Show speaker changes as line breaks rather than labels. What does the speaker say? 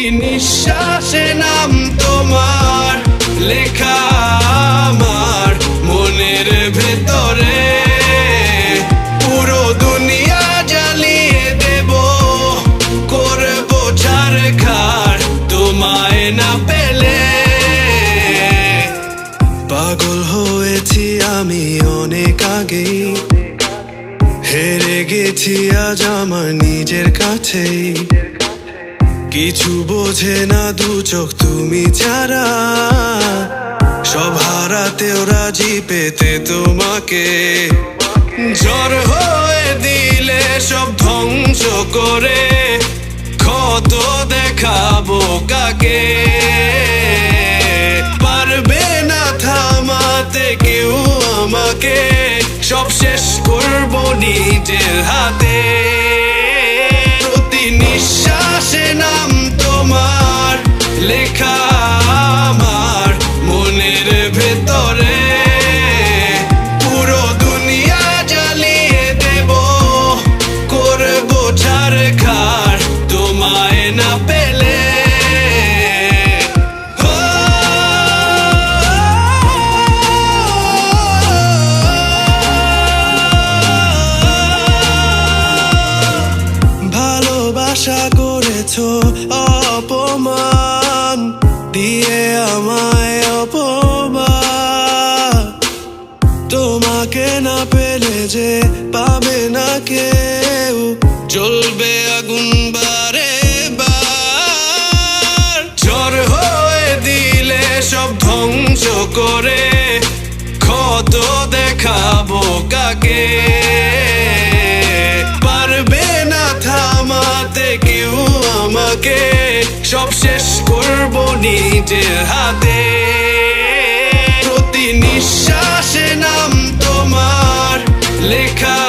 প্রতি নিঃশ্বাসে নাম তোমার লেখা আমার মনের ভেতরে। পুরো দুনিয়া জ্বালিয়ে দেব, করব ছারখার তোমায় না পেলে। পাগল হয়েছি আমি অনেক আগেই, হেরে গেছি আজ আমার নিজের কাছেই। কিছু বোঝে না দু চোখ তুমি ছাড়া, সব হারাতেও রাজি পেতে তোমাকে। ঝড় হয়ে দিলে সব ধ্বংস করে, ক্ষত দেখাবো কাকে। পারবে না থামাতে কেউ আমাকে, সব শেষ করবো নিজের হাতে। প্রতি নিঃশ্বাসে নাম তোমার লেখা আমার মনের ভেতরে। পুরো দুনিয়া জ্বালিয়ে দেব, করবো ছারখার তোমায় না পেলে। আশা করেছো অপমান দিয়ে আমায় অপমান, তোমাকে না পেলে যে পাবে না কেউ, জ্বলবে আগুন বারে বার। ঝড় হয়ে দিলে সব ধ্বংস করে, ক্ষত দেখাবো কাকে। পারবে না থামাতে কেউ আমাকে, সব শেষ করবো নিজের হাতে। প্রতি নিঃশ্বাসে নাম তোমার লেখা